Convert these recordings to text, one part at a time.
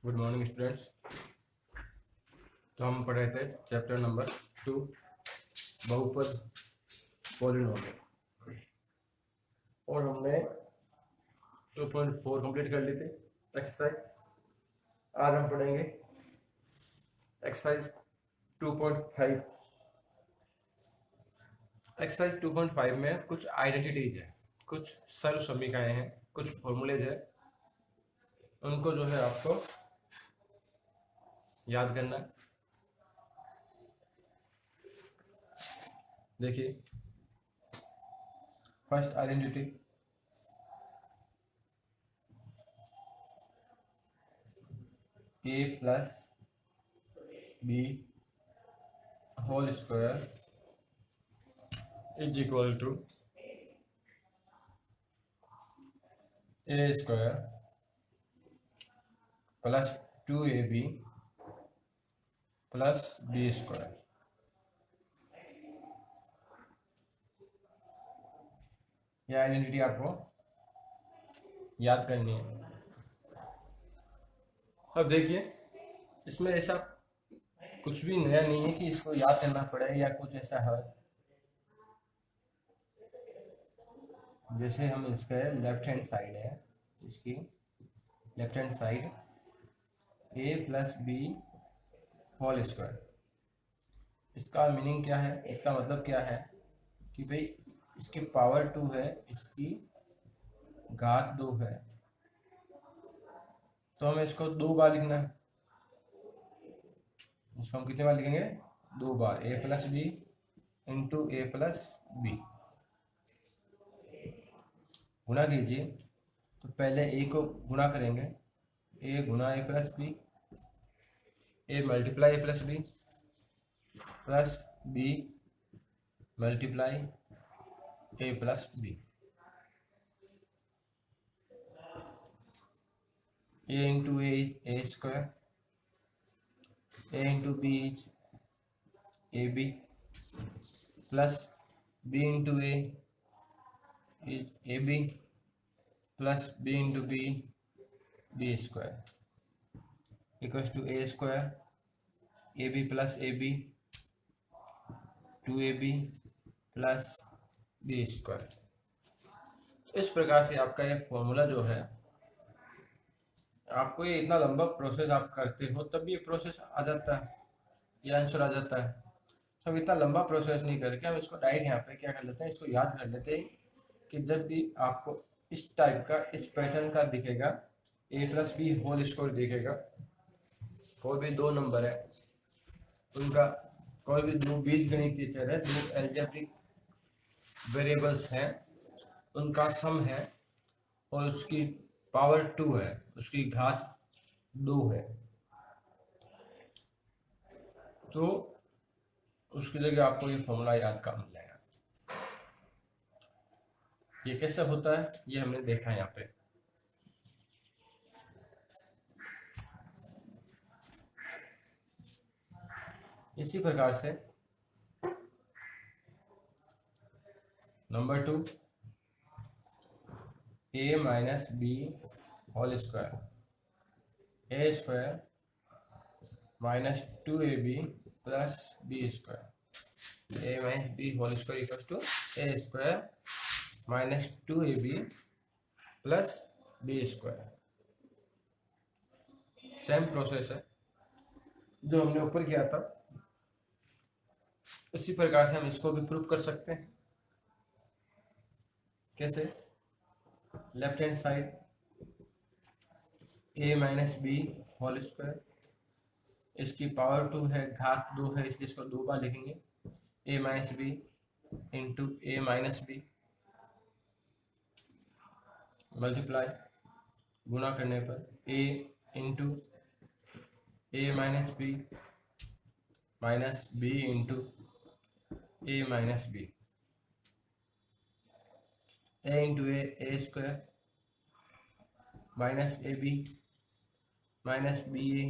Good morning students. तो हम पढ़ रहे थे चैप्टर नंबर 2 बहुपद पॉलिनोमियल और हमने 2.4 कंप्लीट कर ली थी एक्सरसाइज। आज हम पढ़ेंगे एक्सरसाइज 2.5। एक्सरसाइज 2.5 में कुछ आइडेंटिटीज है, कुछ सर्व समीकरण हैं, कुछ फॉर्मूलेज है, उनको जो है आपको याद करना है। देखिए, first identity a plus b whole square is equal to a square plus 2ab plus b square. यह आइडेंटिटी आपको याद करनी है। अब देखिए, इसमें ऐसा कुछ भी नया नहीं है कि इसको याद करना पड़े या कुछ ऐसा है। जैसे हम इसके लेफ्ट हैंड साइड है, इसकी left hand side a plus b whole square, इसका मीनिंग क्या है, इसका मतलब क्या है कि भाई इसकी पावर 2 है, इसकी घात 2 है, तो हमें इसको 2 बार लिखना है। इसको हम कितने बार लिखेंगे? 2 बार। a plus b into a plus b. गुणा कीजिए तो पहले a को गुणा करेंगे, a गुणा a plus b, a multiply a plus b plus b multiply a plus b. a into a square, a into b is a b plus b into a is a b plus b into b b square equals to a square a b plus a b 2ab plus b square. इस प्रकार से आपका ये formula जो है, आपको ये इतना लंबा प्रोसेस आप करते हो तब ये प्रोसेस आ जाता है, ये आंसर आ जाता है। तो हम इतना लंबा प्रोसेस नहीं करके हम इसको डायरेक्ट यहाँ पे क्या कर लेते हैं, इसको याद कर लेते हैं कि जब भी आपको इस टाइप का, इस पैटर्न का दिखेगा, a plus b whole square दिखेगा, कोई भी दो नंबर है उनका, कोई भी दो बीजगणितीय चर है, दो एल्जेब्रिक वेरिएबल्स हैं, उनका सम है और उसकी पावर 2 है, उसकी घात 2 है, तो उसकी जगह आपको ये फॉर्मूला याद कर लेना। ये कैसे होता है ये हमने देखा है यहाँ पे। इसी प्रकार से number 2 a minus b whole square, a square minus 2ab plus b square, a minus b whole square equal to a square minus 2ab plus b square. Same process है जो हमने ऊपर किया था, इसी प्रकार से हम इसको भी प्रूव कर सकते हैं। कैसे? Left hand side a minus b whole square, इसकी पावर 2 है, घात 2 है, इसलिए इसको 2 बार लिखेंगे, a minus b into a minus b multiply, गुणा करने पर a into a minus b minus b into a minus b, a into a square minus a b minus b a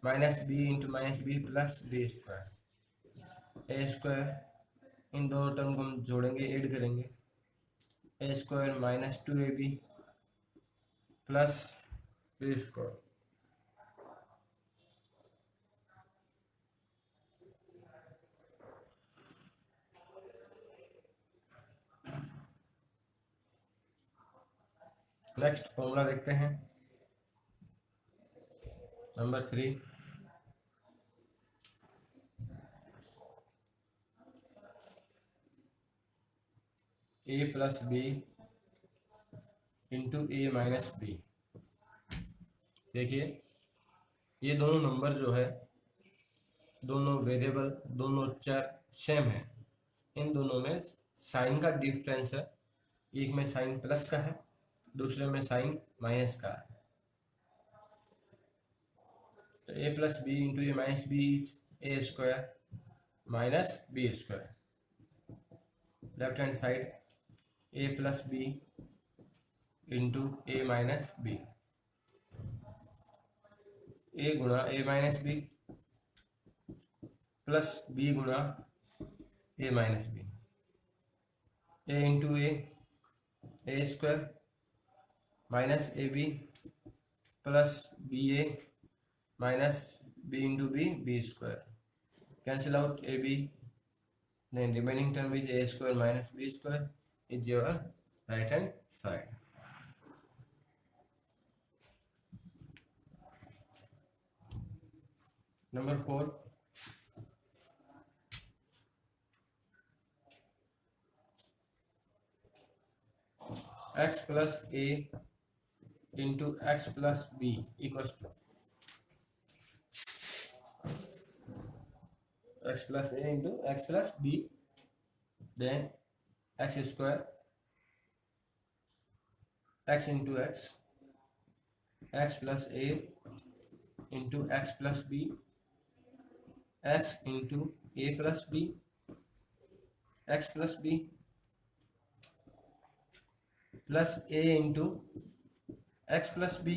minus b into minus b plus b square, a square इन दोनों term को हम जोड़ेंगे, add करेंगे, a square minus 2ab plus b square. Next formula देखते हैं, number 3। A plus b into a minus B. देखिए ये दोनों नंबर जो है, दोनों वेरिएबल, दोनों चर सेम है। इन दोनों में साइन का डिफरेंस है, एक में साइन प्लस का है, दूसरे में साइन माइनस का है। तो a plus b into a minus b is a square minus b square. Left hand side a plus b into a minus b, a गुणा a minus b plus b गुणा a minus b, a into a square minus a b plus b a minus b into b square. Cancel out a b, then remaining term is a square minus b square is your right hand side. Number 4, x plus a into x plus b equals to x plus a into x plus b, then x square x into x plus a into x plus b, x into a plus b, x plus b plus a into x plus b,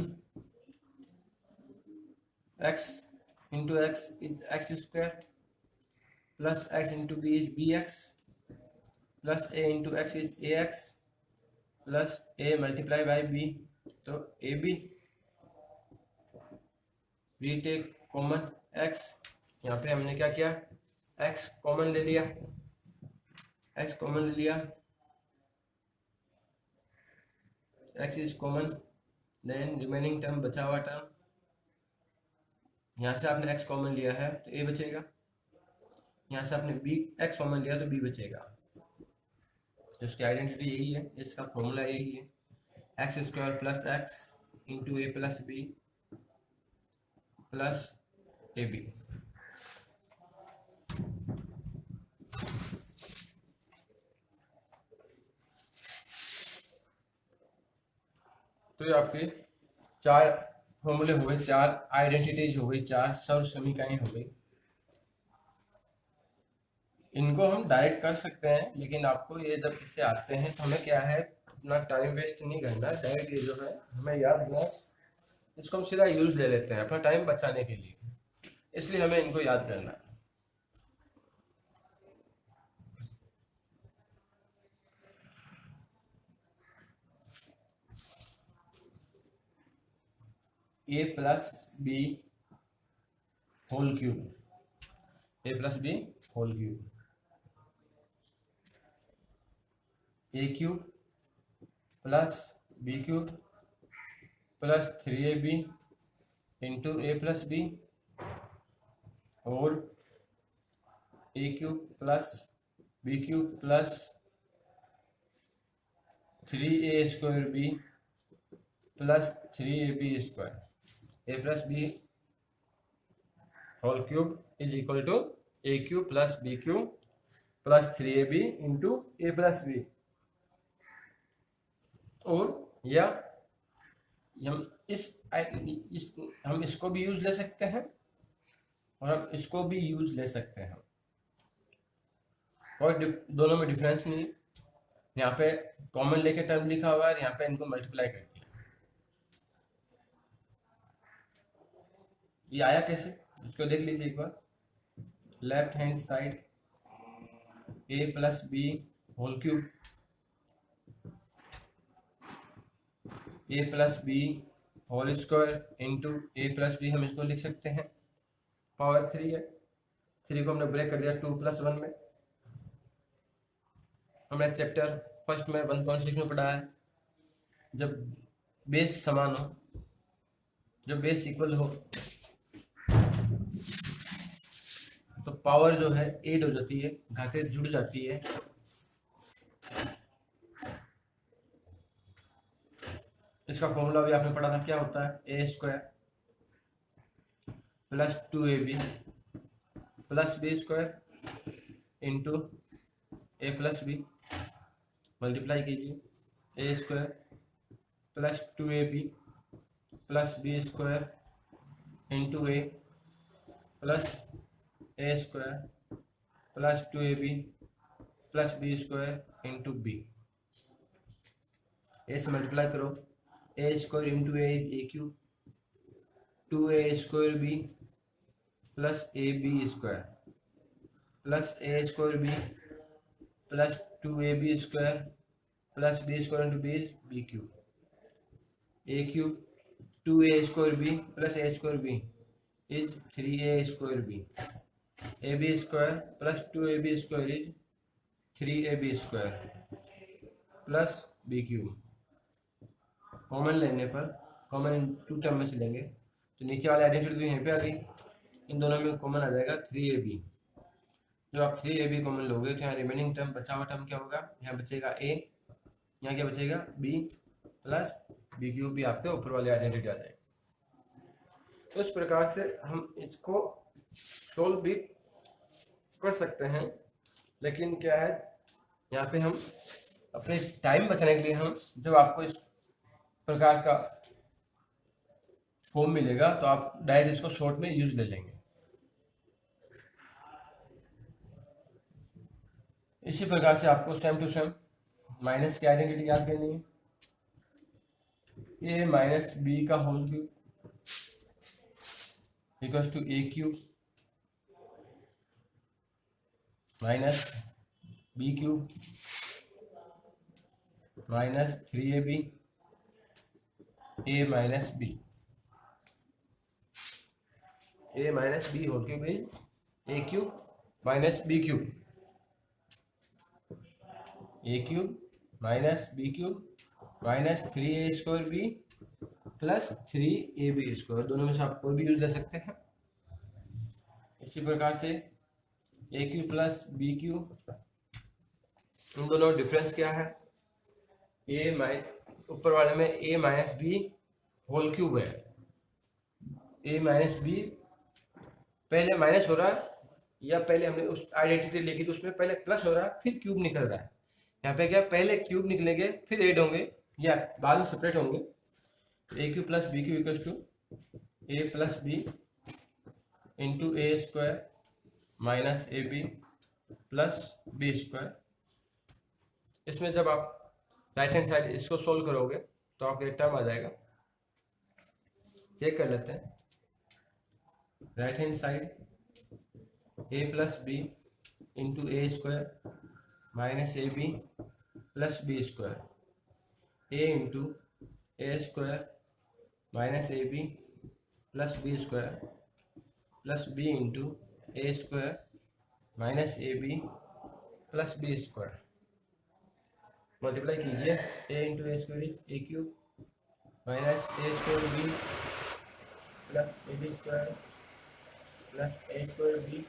x into x is x square plus x into b is bx plus a into x is ax plus a multiply by b, तो ab we take common x, यहाँ पे हमने क्या किया, x common ले लिया, x common ले लिया, x is common, then remaining term बचा हुआ टर्म, यहाँ से आपने x कॉमन लिया है तो a बचेगा, यहाँ से आपने b x कॉमन लिया तो b बचेगा। तो इसकी आइडेंटिटी यही है, इसका फॉर्मूला यही है, x square plus x into a plus b plus a b. तो ये आपके 4 फॉर्मूले हुए, 4 आइडेंटिटीज हो गई, 4 सर्व समीकरण हो गई। इनको हम डायरेक्ट कर सकते हैं, लेकिन आपको ये जब इससे आते हैं तो हमें क्या है, अपना टाइम वेस्ट नहीं करना, डायरेक्ट ये जो है हमें याद रखना, इसको हम सीधा यूज ले लेते हैं अपना टाइम बचाने के लिए, इसलिए हमें इनको याद करना है। A plus b whole cube, a plus b whole cube, a cube plus b cube plus 3ab into a plus b और a cube plus b cube plus 3a square b plus 3ab square, a plus b whole cube is equal to a cube plus b cube plus 3ab into a plus b. और या हम इसको भी use ले सकते हैं और हम इसको भी यूज ले सकते हैं, और दोनों में डिफरेंस नहीं। यहाँ पे कॉमन लेके टर्म लिखा हुआ है, यहाँ पे इनको मल्टीप्लाई कर दिया। ये आया कैसे, इसको देख लीजिए एक बार। Left hand side a plus b whole cube, a plus b whole square into a plus b, हम इसको लिख सकते हैं पावर 3 है, 3 को हमने ब्रेक कर दिया 2 + 1 में। हमने चैप्टर फर्स्ट में 1.6 में पढ़ा है, जब बेस समान हो, जब बेस इक्वल हो तो पावर जो है ऐड हो जाती है, घातें जुड़ जाती है। इसका फॉर्मूला भी आपने पढ़ा था, क्या होता है, a square plus 2ab plus b square into a plus b, multiply कीजिए, a square plus 2ab plus b square into a plus a square plus 2ab plus b square into b. A से multiply करो, a square into a is a cube, 2a square b plus a b square plus a square b plus 2ab square plus b square into b is b cube, a cube 2a square b plus a square b is 3a square b, a b square plus 2ab square is 3ab square plus b cube. Common लेने पर, common to term में से लेंगे तो नीचे वाले identity यहीं पे आ गई, इन दोनों में कॉमन आ जाएगा 3ab। जब आप 3ab कॉमन लोगे तो यहाँ रिमेनिंग टर्म, बचा हुआ टर्म क्या होगा, यहाँ बचेगा a, यहाँ क्या बचेगा b प्लस बी क्यूब भी आपके ऊपर वाले आइडेंटिटी आ जाएगी। तो इस प्रकार से हम इसको सोल्व भी कर सकते हैं, लेकिन क्या है यहाँ पे हम अपने टाइम बचाने के लिए हम जब आपको इस प्रकार का फॉर्म मिलेगा तो आप डायरेक्ट इसको शॉर्ट में यूज ले लेंगे। इसी प्रकार से आपको सेम टू सेम माइनस की आइडेंटिटी याद करनी है, ए माइनस बी का whole cube equals to a cube minus b cube minus 3ab a minus b, a minus b whole cube is a cube minus b cube, a cube minus b cube minus 3a square b plus 3ab square, दोनों में से आप कोई भी use ले सकते हैं। इसी प्रकार से a cube plus b cube, इन दोनों डिफरेंस क्या है, ए माइनस ऊपर वाले में ए माइनस बी होल क्यूब है, ए माइनस बी पहले माइनस हो रहा है, या पहले हमने उस आइडेंटिटी लिखी तो उसमें पहले प्लस हो रहा है फिर क्यूब निकल रहा है, यहाँ पे क्या पहले क्यूब निकलेंगे फिर ऐड होंगे या बाद में सेपरेट होंगे। A cube plus b cube equals to a plus b into a square minus a b plus b square. इसमें जब आप राइट हैंड साइड इसको सोल्व करोगे तो आपको एक टर्म आ जाएगा, चेक कर लेते हैं। Right hand side a plus b into a square minus a b plus b square, a into a square minus a b plus b square plus b into a square minus a b plus b square. Multiply कीजिए, a into a square a cube minus a square b plus a b square plus a square b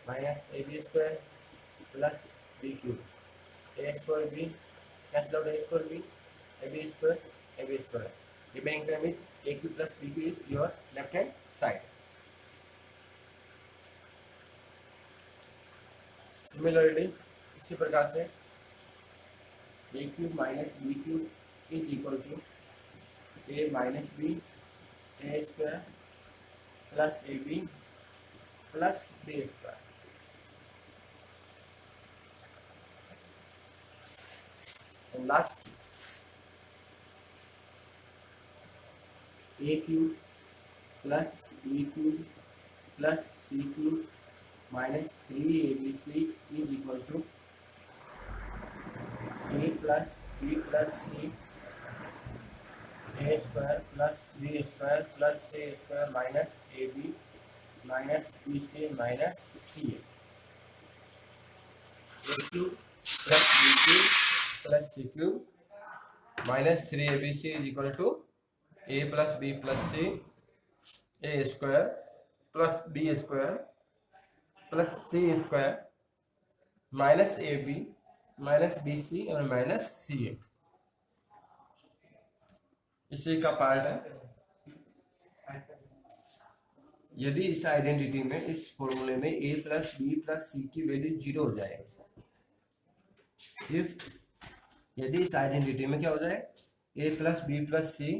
minus a b square plus b cube, a square B cancel out a square b, a b square, remaining term is a cube plus b cube is your left hand side. Similarly इसी प्रकार से a cube minus b cube is equal to a minus b a square plus a b plus b square. And last a cube plus b cube plus c cube minus 3abc is equal to a plus b plus c a square plus b square plus c square minus ab minus bc minus ca, a cube plus b cube plus c cube minus 3abc is equal to a plus b plus c a square plus b square plus c square minus a b minus b c और minus सी ए, इसी का part है। यदि इस identity में, इस फॉर्मूले में a प्लस बी प्लस सी की वैल्यू 0 हो जाए, यदि इस आइडेंटिटी में क्या हो जाए, a प्लस बी प्लस सी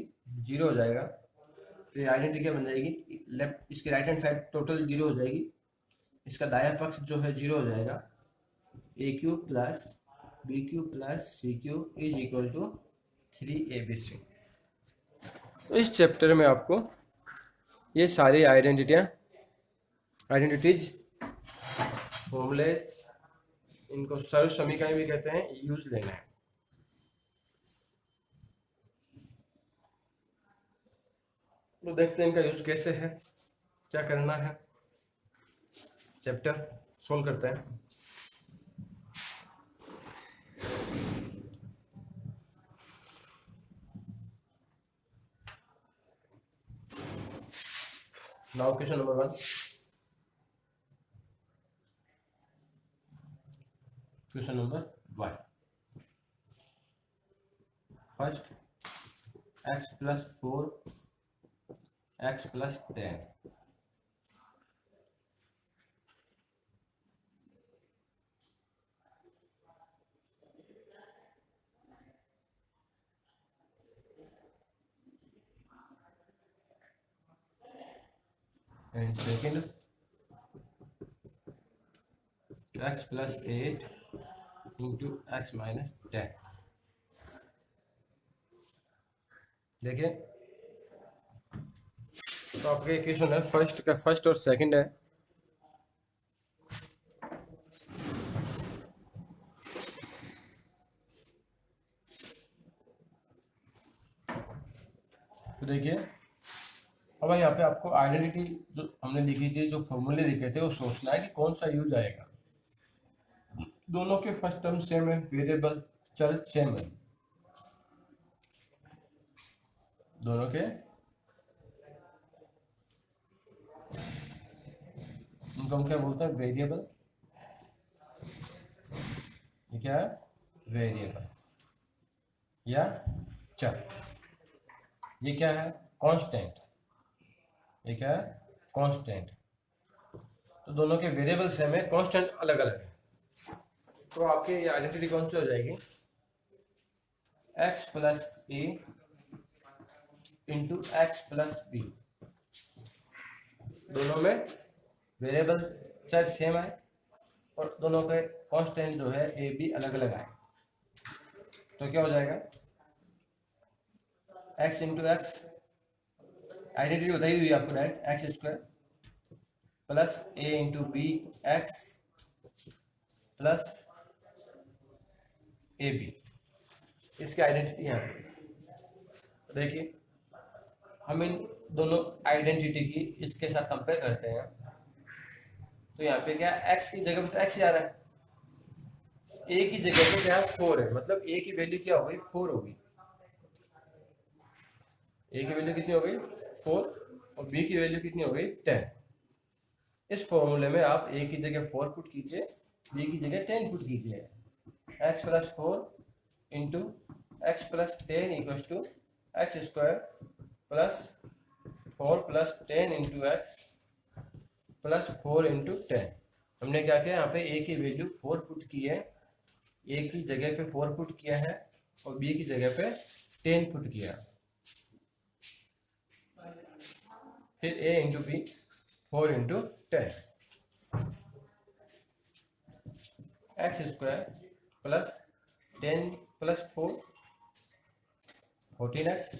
0 हो जाएगा, तो ये आइडेंटिटी क्या बन जाएगी, लेफ्ट इसकी राइट हैंड साइड टोटल 0 हो जाएगी, इसका दायां पक्ष जो है 0 हो जाएगा। a cube plus b cube plus c cube is equal to 3abc। तो इस चैप्टर में आपको ये सारी आइडेंटिटीज फॉर्मूले, इनको सर्व समीकरण भी कहते हैं, यूज लेना है। तो देखते हैं इनका यूज कैसे है, क्या करना है। चैप्टर सोल्व करते हैं। Now question number 1। Question number 1, first x plus 4 x plus 10, and second x plus 8 into x minus 10। देखिए, तो आपके इक्वेशन है फर्स्ट का, फर्स्ट और सेकंड है। तो देखिए, अब यहाँ पे आपको आइडेंटिटी जो हमने लिखी थी, जो फॉर्मूले लिखे थे, वो सोचना है कि कौन सा यूज आएगा। दोनों के फर्स्ट टर्म सेम है, वेरिएबल चर सेम है, दोनों के इनको हम क्या बोलते हैं, वेरिएबल। ये क्या है, वेरिएबल या चर। ये क्या है, कांस्टेंट। ये क्या है, कांस्टेंट। तो दोनों के वेरिएबल सेम है, कांस्टेंट अलग अलग है। तो आपके ये आइडेंटिटी कौन सी हो जाएगी, x plus a into x plus B. दोनों में वेरिएबल चर सेम है और दोनों के कांस्टेंट जो है ए बी अलग अलग आए। तो क्या हो जाएगा, x इंटू एक्स, आइडेंटिटी बताई हुई आपको direct, x square plus a into b x plus a b, इसकी आइडेंटिटी यहाँ पे। देखिए, हम इन दोनों आइडेंटिटी की इसके साथ कंपेयर करते हैं, तो यहाँ पे क्या, x की जगह पे तो x आ रहा है, a की जगह पे क्या है 4 है, मतलब a की वैल्यू क्या हो गई, 4 होगी। a की वैल्यू कितनी हो गई, 4, और b की वैल्यू कितनी हो गई, 10। इस फॉर्मूले में आप a की जगह 4 पुट कीजिए, b की जगह 10 पुट कीजिए। x plus 4 into x plus 10 equals to x square plus 4 plus 10 into x plus 4 into 10। हमने क्या किया, यहाँ पे a की वैल्यू 4 पुट की है, a की जगह पे 4 पुट किया है, और b की जगह पे 10 पुट किया। फिर a into b 4 into 10, x square plus 10 plus 4 14x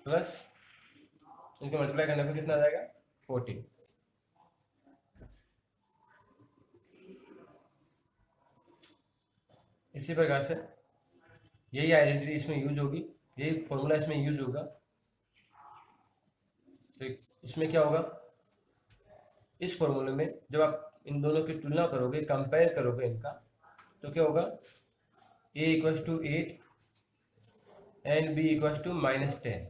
plus इनको मल्टीप्लाई करने पे कितना आ जाएगा, 14। इसी प्रकार से यही आइडेंटिटी इसमें यूज होगी, यही फॉर्मूला इसमें यूज होगा। तो इसमें क्या होगा, इस फॉर्मूले में जब आप इन दोनों की तुलना करोगे, कंपेयर करोगे इनका, तो क्या होगा, a equals to 8 and b equals to -10।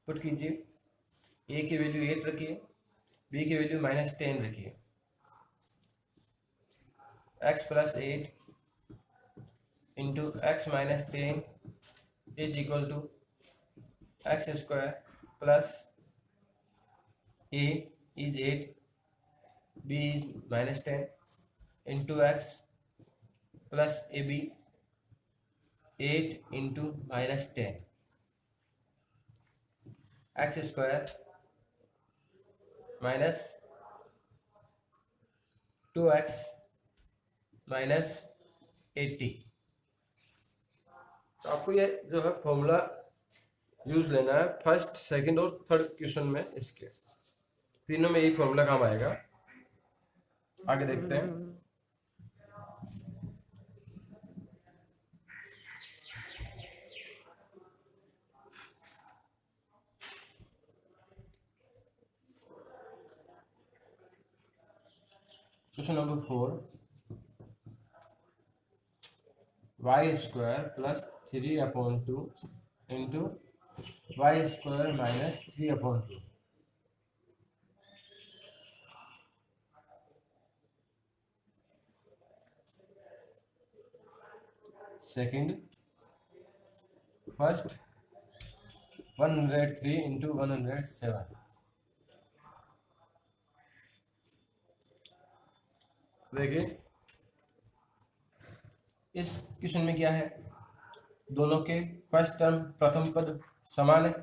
Put कीजिए, a की वैल्यू 8 रखिए, b की वैल्यू -10 रखिए। x plus 8 into x minus 10 is equal to x square plus a is 8, b is -10 into x plus ab 8 into -10 x square minus 2x minus 80। तो आपको ये जो है फॉर्मूला यूज लेना है फर्स्ट, सेकंड और थर्ड क्वेश्चन में, इसके तीनों में यही फॉर्मूला काम आएगा। आगे देखते हैं। Question number 4, y square plus 3/2 into y square minus 3/2। Second, first 103 into 107। देखिए इस क्वेश्चन में क्या है, दोनों के फर्स्ट टर्म प्रथम पद समान है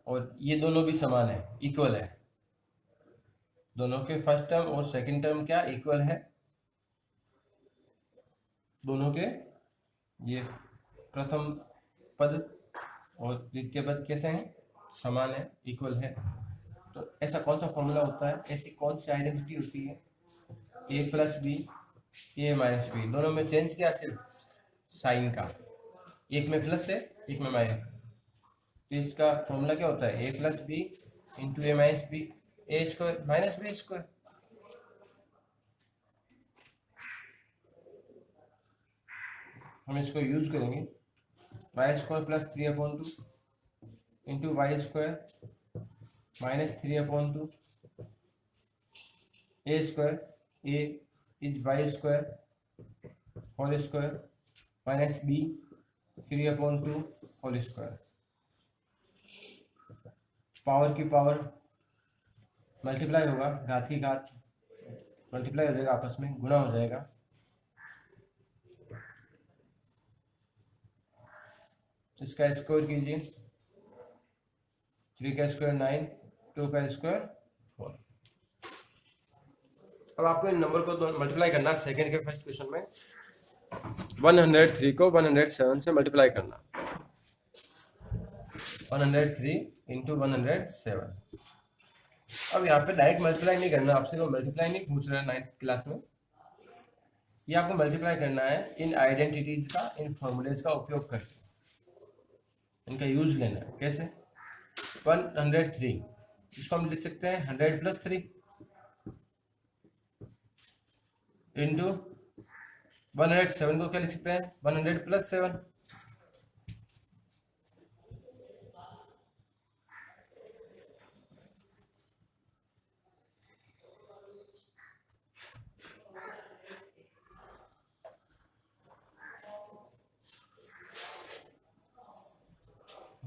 और ये दोनों भी समान है, इक्वल है। दोनों के फर्स्ट टर्म और सेकंड टर्म क्या इक्वल है, दोनों के ये प्रथम पद और द्वितीय पद कैसे हैं, समान है, इक्वल है। तो ऐसा कौन सा फॉर्मूला होता है, ऐसी कौन सी आइडेंटिटी होती है, a plus b a minus b, दोनों में चेंज क्या, सिर्फ साइन का, एक में प्लस है एक में माइनस। तो इसका फॉर्मूला क्या होता है, a plus b into a minus b, a square minus b square. हम इसको यूज करेंगे, y square plus 3/2 into y square minus 3/2, a square, a is y square whole square minus b 3/2 whole square. Power की power multiply होगा, घात की घात multiply हो जाएगा, आपस में गुणा हो जाएगा। इसका स्क्वायर कीजिए, 3 का स्क्वायर 9, 2 का स्क्वायर 4। अब आपको इन नंबर को मल्टीप्लाई करना, सेकंड के फर्स्ट क्वेश्चन में 103 को 107 से मल्टीप्लाई करना, 103 इंटू 107। अब यहाँ पे डायरेक्ट मल्टीप्लाई नहीं करना, आपसे वो मल्टीप्लाई नहीं पूछ रहा है 9th क्लास में। ये आपको मल्टीप्लाई करना है इन आइडेंटिटीज का, इन फॉर्मूलेज का उपयोग करके, इनका यूज लेना है। कैसे, 103 इसको हम लिख सकते हैं 100 प्लस 3 इंटू 107 को क्या लिख सकते हैं, 100 प्लस 7।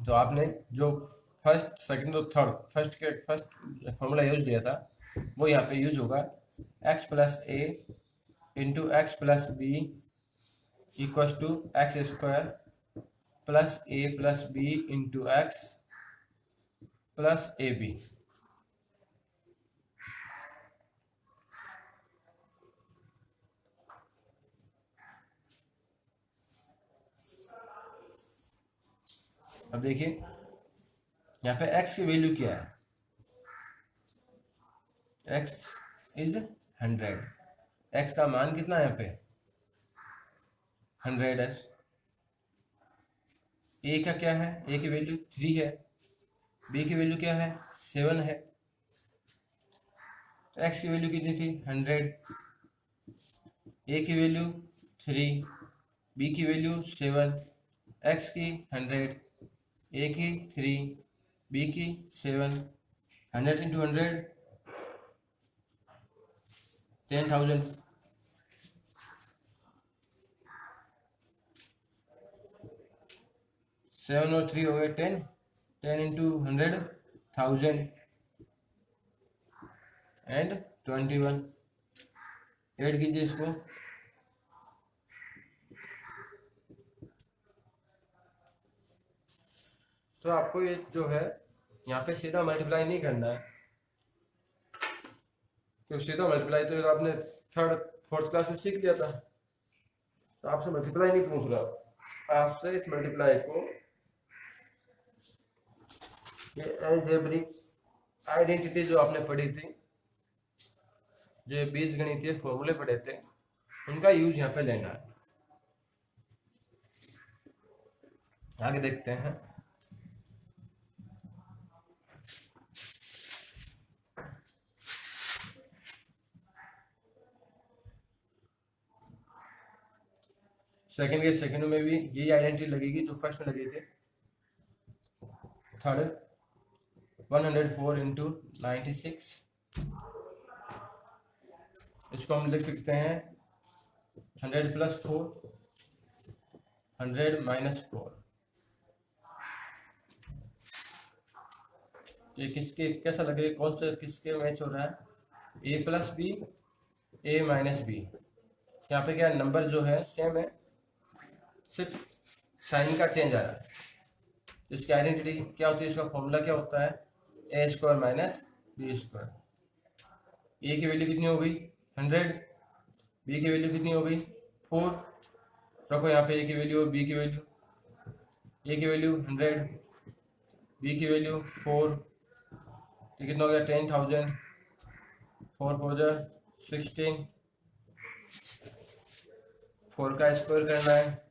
तो आपने जो फर्स्ट सेकंड और थर्ड फर्स्ट फॉर्मूला यूज किया था वो यहाँ पे यूज होगा, x plus a into x plus b equal to x square plus a plus b into x plus a b. अब देखिए यहाँ पे x की वैल्यू क्या है, x इज 100, x का मान कितना है यहाँ पे 100 है। a का क्या है, a की वैल्यू 3 है, b की वैल्यू क्या है 7 है, तो x की वैल्यू कितनी थी 100, ए की वैल्यू 3, बी की वैल्यू 7, एक्स की 100, ए की 3, बी की 7, 100 इंटू 100 10,000, 7 और 3 हो गए 10, 10 इंटू 100 1000 एंड 21। ऐड कीजिए इसको, तो आपको ये जो है यहाँ पे सीधा मल्टीप्लाई नहीं करना है, तो सीधा मल्टीप्लाई तो आपने थर्ड फोर्थ क्लास में सीख लिया था, तो आपसे मल्टीप्लाई नहीं पूछ रहा, आपसे इस मल्टीप्लाई को ये अलजेब्रिक आइडेंटिटी जो आपने पढ़ी थी, जो बीजगणितीय फॉर्मूले पढ़े थे, उनका यूज यहाँ पे लेना है। आगे देखते हैं। सेकंड में भी यही आइडेंटिटी लगेगी जो फर्स्ट में लगी थी। थर्ड 104 इंटू 96, इसको हम लिख सकते हैं 100 प्लस 4, 100 माइनस 4। ये किसके कैसा लगेगा, कौन सा किसके मैच हो रहा है, a plus b, a minus B. यहाँ पे क्या नंबर जो है सेम है, सिर्फ साइन का चेंज आ रहा है। इसकी आइडेंटिटी क्या होती है, इसका फॉर्मूला क्या होता है, a square minus b square. A की वैल्यू कितनी हो गई 100, बी की वैल्यू कितनी हो गई 4, रखो यहाँ पे ए की वैल्यू, बी की वैल्यू, ए की वैल्यू 100, बी की वैल्यू 4, तो कितना हो गया 10,000, 4 4 जा 16, 4 का स्क्वायर करना है,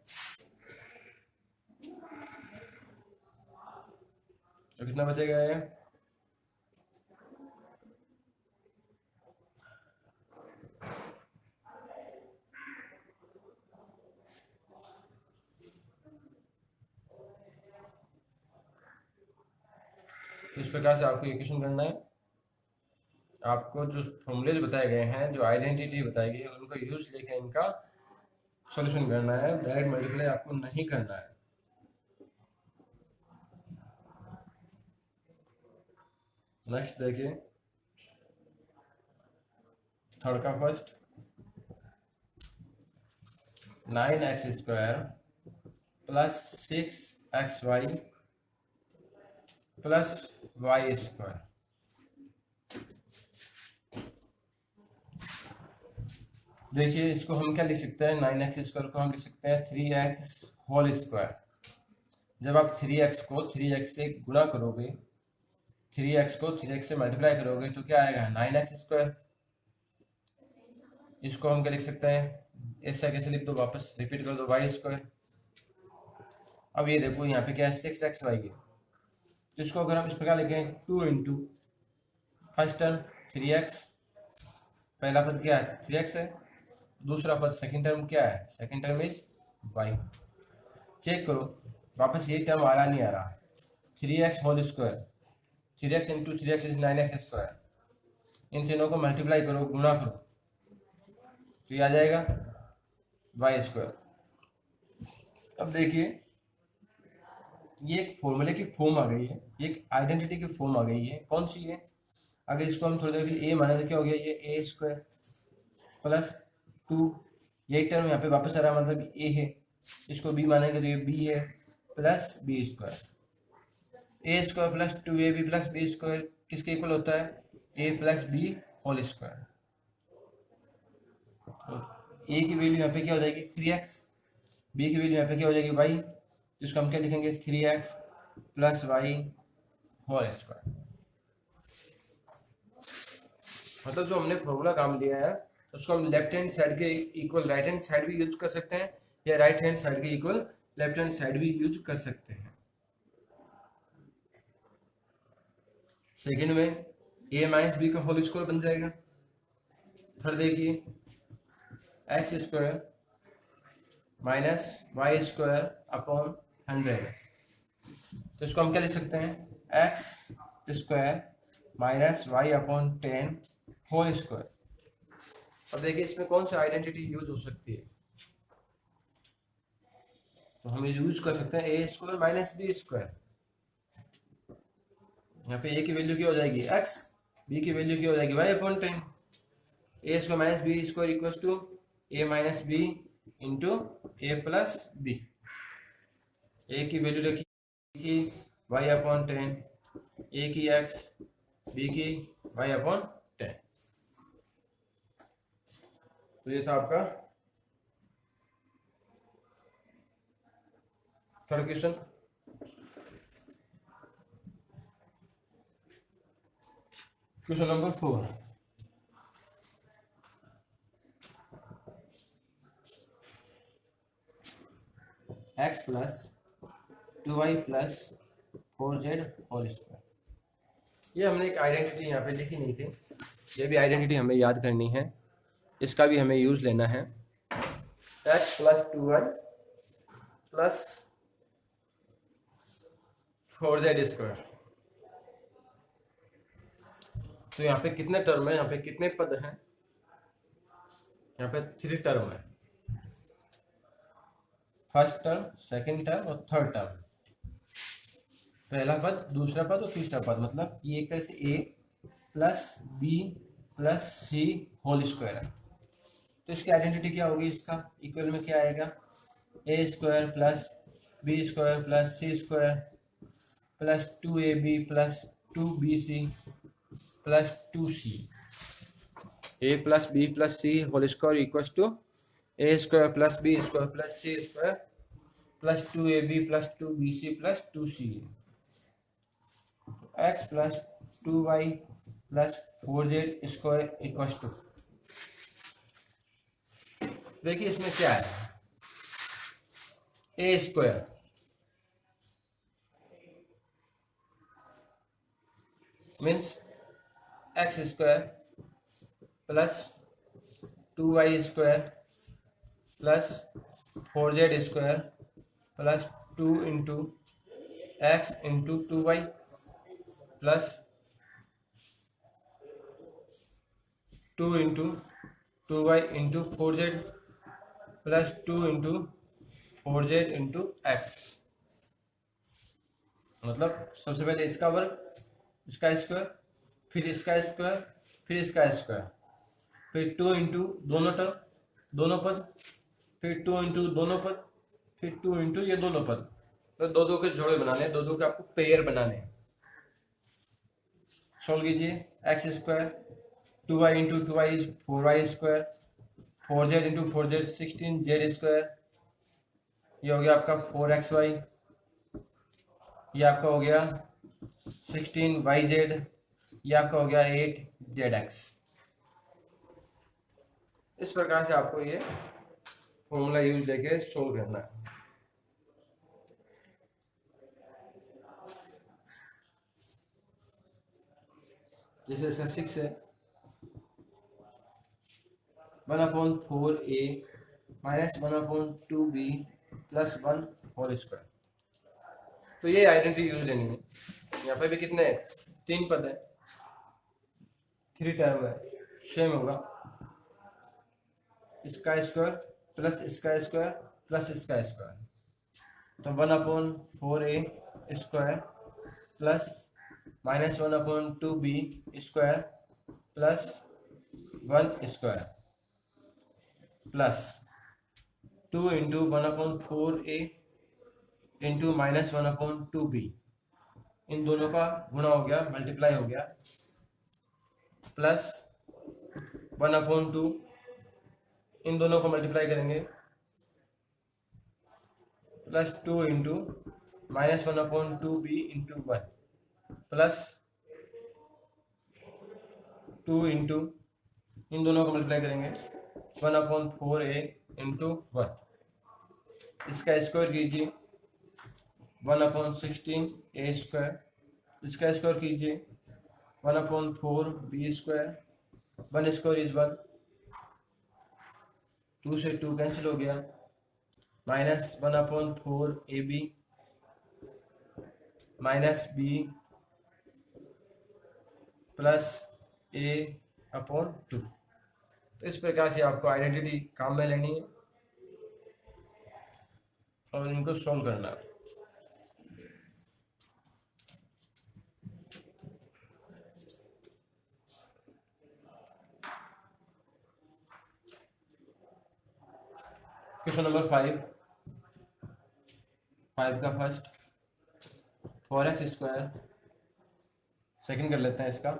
तो कितना बचेगा ये, इस प्रकार से आपको इक्वेशन करना है। आपको जो फॉर्मूलेज बताए गए हैं, जो आइडेंटिटी बताई गई है, उनका यूज लेके इनका सॉल्यूशन करना है, डायरेक्ट मल्टीप्लाई आपको नहीं करना है। नेक्स्ट देखिए, थर्ड का first 9x square plus 6xy plus y square. देखिए इसको हम क्या लिख सकते हैं, 9x स्क्वायर को हम लिख सकते हैं 3x होल स्क्वायर। जब आप 3x को 3x से गुणा करोगे, 3x को 3x से मल्टीप्लाई करोगे तो क्या आएगा 9x स्क्वायर। इसको हम क्या लिख सकते हैं, ऐसा कैसे लिख दो, वापस रिपीट कर दो वाई स्क्वायर। अब ये देखो यहाँ पे क्या है 6xy की, तो इसको अगर हम इस प्रकार लिखें 2 इंटू फर्स्ट टर्म 3x, पहला पद क्या है 3x है, दूसरा पद सेकंड टर्म क्या है, second term is y। Check करो वापस ये टर्म आ रहा नहीं आ रहा, 3x whole square, 3x into 3x is 9x square. इन तीनों को मल्टीप्लाई करो, गुणा करो, तो ये आ जाएगा y स्क्वायर। अब देखिए ये एक फॉर्मूले की फॉर्म आ गई है, एक आइडेंटिटी की फॉर्म आ गई है, कौन सी है। अगर इसको हम थोड़ी देर के लिए ए माने तो क्या हो गया, ये ए स्क्वायर प्लस 2, यही टर्म यहाँ पे वापस आ रहा है, मतलब ए है। इसको बी मानेंगे तो ये बी है plus b square. A square plus 2ab plus b square किसके इक्वल होता है, a plus b whole square. A की वैल्यू यहाँ पे क्या हो जाएगी 3x, बी की वैल्यू यहाँ पे क्या हो जाएगी y, इसको हम क्या लिखेंगे 3x plus Y whole square. मतलब जो हमने फॉर्मूला काम लिया है उसको हम लेफ्ट हैंड साइड के इक्वल राइट हैंड साइड भी यूज कर सकते हैं, या राइट हैंड साइड के इक्वल लेफ्ट हैंड साइड भी यूज कर सकते हैं। सेकेंड में a माइनस बी का होल स्क्वायर बन जाएगा। थर्ड देखिए x square minus y square upon 100। तो इसको हम क्या लिख सकते हैं, x square minus y upon 10 whole square. अब देखिए इसमें कौन सी आइडेंटिटी यूज हो सकती है, तो हम यूज कर सकते हैं ए स्क्वायर माइनस बी स्क्वायर। यहाँ पे ए की वैल्यू क्या हो जाएगी एक्स, बी की वैल्यू क्या हो जाएगी y upon 10। A square minus b square equals to a minus b into a plus b. A की वैल्यू रखी वाई अपॉन 10, ए की एक्स, बी की वाई अपॉन 10। तो ये था आपका third question. Question number 4, x plus 2y plus 4z whole square. ये हमने एक आइडेंटिटी यहाँ पे लिखी नहीं थी, ये भी आइडेंटिटी हमें याद करनी है, इसका भी हमें यूज लेना है। X plus 2y plus 4z square. तो यहाँ पे कितने टर्म है, यहाँ पे कितने पद हैं, यहाँ पे 3 टर्म है, फर्स्ट टर्म, सेकंड टर्म और थर्ड टर्म। पहला पद, दूसरा पद और तीसरा पद, मतलब ये एक तरह से ए plus b plus c whole square है। तो इसकी आइडेंटिटी क्या होगी, इसका इक्वल में क्या आएगा, a square plus b square plus c square plus 2ab plus 2bc plus 2c। A plus b plus c whole square equals to a square plus b square plus c square plus 2ab plus 2bc plus 2c। X plus 2y plus 4z square equals to, देखिए इसमें क्या है, a square means x square plus 2y square plus 4z square plus 2 into x into 2y plus 2 into 2y into 4z plus 2 into 4z into x. मतलब सबसे पहले इसका वर्ग, इसका स्क्वायर, फिर इसका स्क्वायर, फिर इसका स्क्वायर, फिर 2 इंटू दोनों टर्म, दोनों पद, फिर 2 इंटू दोनों पद, फिर 2 इंटू ये दोनों पद। तो दो दो के जोड़े बनाने, दो दो के आपको पेयर बनाने। सोल्व कीजिए, x square 2y into 2y 4y square, 4z into 4z 16z square, ये हो गया आपका 4xy, ये आपका हो गया 16yz, ये आपका हो गया 8zx। इस प्रकार से आपको ये फॉर्मूला यूज लेके सोल्व करना है। जैसे इसका 6 है, 1/4a minus 1/2b plus 1 whole square. तो ये आइडेंटिटी यूज लेनी है। यहाँ पे भी कितने 3 पद है, 3 टर्म है, सेम होगा, इसका स्क्वायर प्लस इसका स्क्वायर प्लस इसका स्क्वायर। तो 1/4a square plus minus 1/2b square plus 1 square plus 2 into 1/4a into minus 1/2b, इन दोनों का गुणा हो गया, मल्टीप्लाई हो गया, प्लस 1/2, इन दोनों को मल्टीप्लाई करेंगे, plus 2 into minus 1/2b into 1 plus 2 into, इन दोनों को मल्टीप्लाई करेंगे, 1/4a इंटू 1, इसका स्क्वायर कीजिए 1/16a स्क्वायर, इसका स्क्वायर कीजिए 1/4b स्क्वायर, 1 स्क्वायर इज 1, 2 से 2 कैंसिल हो गया, -1/4 AB -B प्लस A/2। तो इस प्रकार से आपको आइडेंटिटी काम में लेनी है और इनको सॉल्व करना है। क्वेश्चन नंबर 5 का फर्स्ट 4x², सेकंड कर लेते हैं इसका,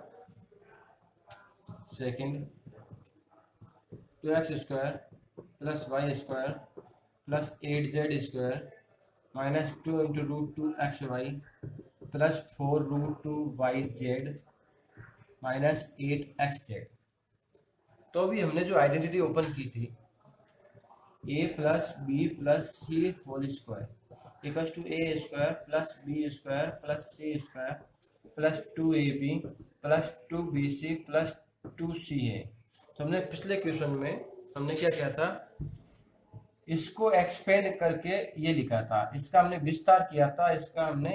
second 2x² plus y² plus 8z² -2 × √2xy plus 4 √2yz -8xz। तो अभी हमने जो आइडेंटिटी ओपन की थी a plus b plus c whole square equals to a² plus b² plus c² plus 2ab plus 2bc plus 2ca। तो हमने पिछले question में हमने क्या किया था, इसको एक्सपेंड करके ये लिखा था, इसका हमने विस्तार किया था, इसका हमने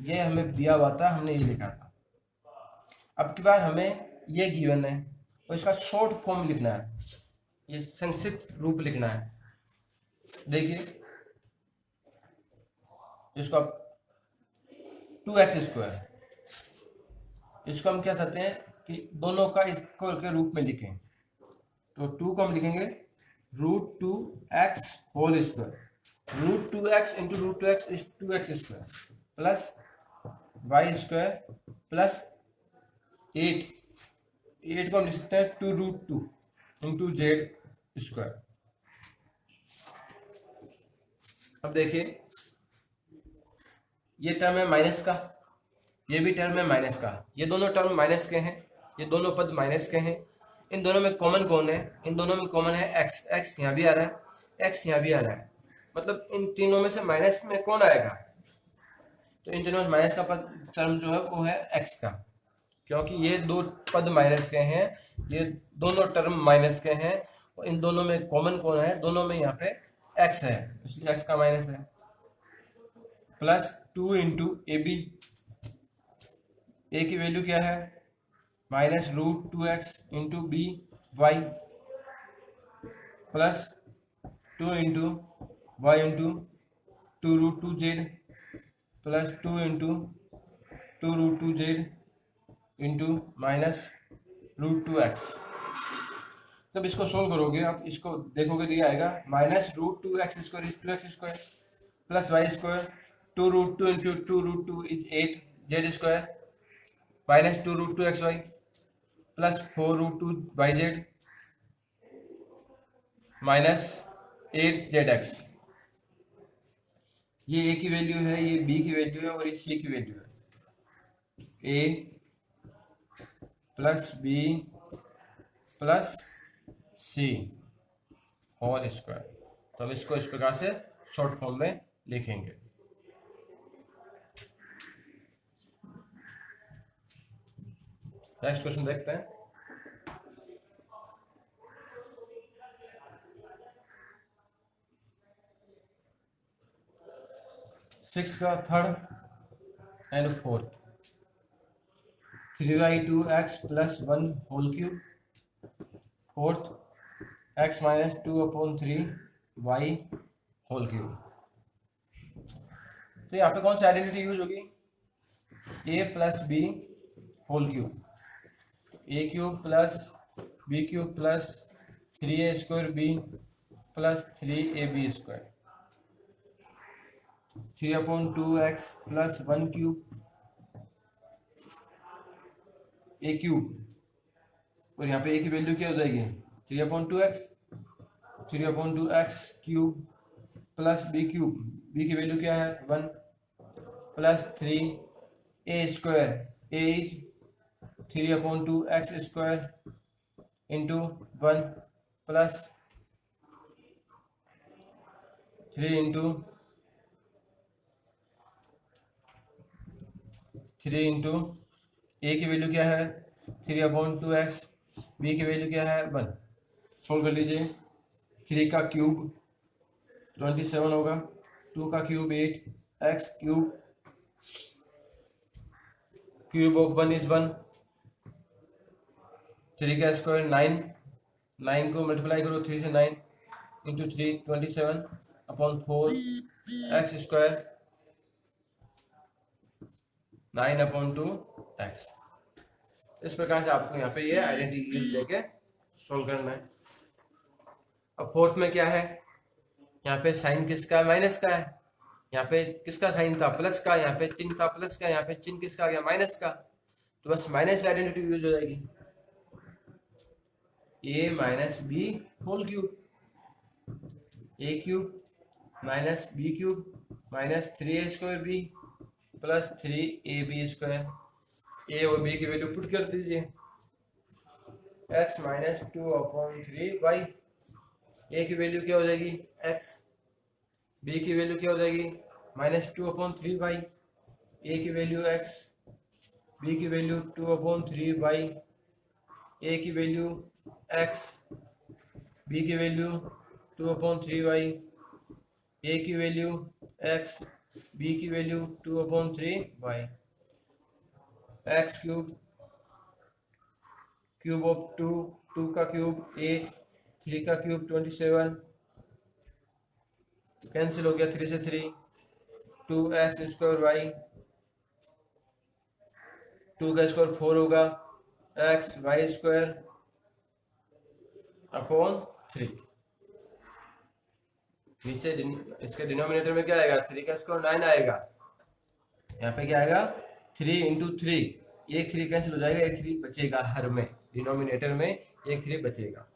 ये हमें दिया हुआ था, हमने ये लिखा था। अब की बार हमें ये गिवन है और इसका शॉर्ट फॉर्म लिखना है, ये संक्षिप्त रूप लिखना है। देखिए इसको 2x², इसको हम क्या चाहते हैं कि दोनों का इक्वल के रूप में लिखें। तो 2 को हम लिखेंगे √2x whole square, √2x × √2x is 2x² plus y² plus 8 को हम लिख सकते हैं 2√2 × z²। अब देखिए ये टर्म है माइनस का, ये भी टर्म है माइनस का, ये दोनों टर्म माइनस के हैं, ये दोनों पद माइनस के हैं। इन दोनों में कॉमन कौन है, इन दोनों में कॉमन है x यहाँ भी आ रहा है, x यहाँ भी आ रहा है, मतलब इन तीनों में से माइनस में कौन आएगा, तो इन तीनों में माइनस का पद टर्म जो है वो है x का, क्योंकि ये दो पद माइनस के हैं, ये दोनों टर्म माइनस के हैं और इन दोनों में कॉमन कौन है, दोनों में यहाँ पे x है, इसलिए x का माइनस है, प्लस 2 × AB, a की वैल्यू क्या है -√2x × by plus 2 × y × 2√2z plus 2 × 2√2z -√2x। जब इसको सोल्व करोगे, आप इसको देखोगे तो ये आएगा -√2x² is 2x² plus y² 2√2 × 2√2 is 8z² -2√2xy plus 4√2yz -8zx। ये a की वैल्यू है, ये b की वैल्यू है और ये c की वैल्यू है, a plus b plus c whole square. तो हम इसको इस प्रकार से शॉर्ट फॉर्म में लिखेंगे। नेक्स्ट क्वेश्चन देखते हैं। सिक्स का third and fourth 3/2x plus 1 whole cube, fourth x -2/3y whole cube. तो यहाँ पे कौन सी आइडेंटिटी यूज होगी, a plus b whole cube, a³ plus b³ plus 3a² plus 3ab², 3/2x plus 1³ a³ और यहाँ पे a की वैल्यू क्या हो जाएगी 3/2x, 3/2x³ plus b³ b की वैल्यू क्या है 1 plus 3a², a is 3/2x² into 1 plus 3 into 3 into a की वैल्यू क्या है 3/2x, b की वैल्यू क्या है 1। सोल्व कर लीजिए, 3 का क्यूब 27 होगा, 2 का cube 8, x cube, cube of 1 is 1, 3 का स्क्वायर 9, 9 को मल्टीप्लाई करो 3 से, 9 into 3 27 upon 4 x square 9 upon 2 x. इस प्रकार से आपको यहाँ पे ये आइडेंटिटी लेके सोल्व करना है। अब फोर्थ में क्या है, यहाँ पे साइन किसका है, माइनस का है। यहाँ पे किसका साइन था, प्लस का, यहाँ पे चिन्ह था प्लस का, यहाँ पे चिन्ह किसका आ गया, माइनस का। तो बस माइनस की आइडेंटिटी यूज हो जाएगी, a minus b whole cube, a cube minus b cube minus 3a square b plus 3ab square. a और b की वैल्यू पुट कर दीजिए, x minus 2 upon 3y, a की वैल्यू क्या हो जाएगी x, b की वैल्यू क्या हो जाएगी माइनस 2 अपॉन 3y, a की वैल्यू x, b की वैल्यू 2 अपॉन 3y, a की वैल्यू x, b की वैल्यू 2 अपॉन 3y, a की वैल्यू x, b की value 2 upon 3y, x cube, cube of 2, 2 का क्यूब 8, 3 का क्यूब 27, कैंसिल हो गया 3 से 3, 2x स्क्वायर y, 2 का स्क्वायर 4 होगा, x y स्क्वायर अपॉन 3। नीचे इसके डिनोमिनेटर में क्या आएगा, 3 का स्क्वायर 9 आएगा, यहाँ पे क्या आएगा 3 इंटू 3, एक 3 कैंसिल हो जाएगा, एक 3 बचेगा हर में, डिनोमिनेटर में एक 3 बचेगा।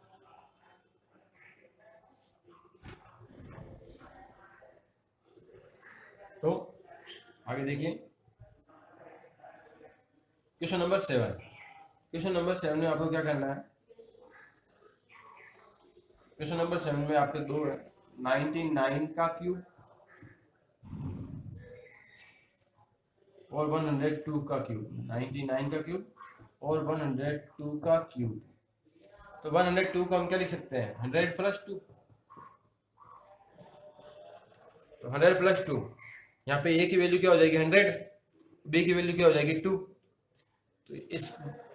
तो आगे देखिए क्वेश्चन नंबर 7। क्वेश्चन नंबर 7 में आपको क्या करना है, क्वेश्चन नंबर 7 में आपके दो है, 99 का क्यूब और 102 का क्यूब, 99 का क्यूब और 102 का क्यूब। तो 102 को हम क्या लिख सकते हैं, 100 प्लस 2, तो 100 प्लस 2, यहाँ पे a की वैल्यू क्या हो जाएगी 100, b की वैल्यू क्या हो जाएगी 2। तो इस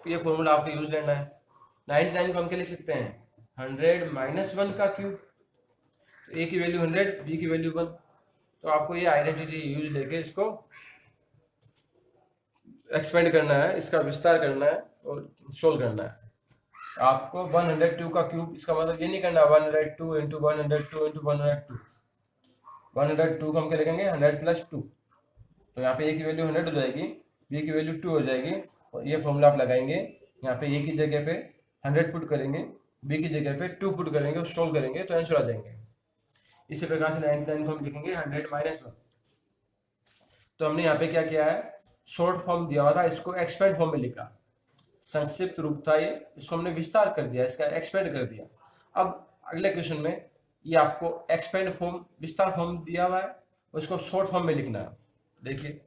ये फॉर्मूला आपको यूज करना है। 99 को हम क्या लिख सकते हैं, 100 माइनस 1 का क्यूब, तो a की वैल्यू 100, b की वैल्यू 1। तो आपको ये आइडेंटिटी यूज लेके इसको एक्सपेंड करना है, इसका विस्तार करना है और सोल्व करना है। आपको 102 का क्यूब, इसका मतलब ये नहीं करना 102 इंटू 102 इंटू 102, 102 को हम क्या लिखेंगे 100 प्लस 2। तो यहाँ पे a की वैल्यू 100 हो जाएगी, b की वैल्यू 2 हो जाएगी, और ये फॉर्मूला आप लगाएंगे, यहाँ पे a की जगह पे 100 पुट करेंगे, b की जगह पे 2 पुट करेंगे और सोल्व करेंगे तो आंसर आ जाएंगे। इसी प्रकार से 99 को हम लिखेंगे 100 माइनस 1। तो हमने यहाँ पे क्या किया है, शॉर्ट फॉर्म दिया हुआ था, इसको एक्सपेंड फॉर्म में लिखा, संक्षिप्त रूप था ये, इसको हमने विस्तार कर दिया, इसका एक्सपेंड कर दिया। अब अगले क्वेश्चन में ये आपको एक्सपेंड फॉर्म, विस्तार फॉर्म दिया हुआ है, उसको शॉर्ट फॉर्म में लिखना है। देखिए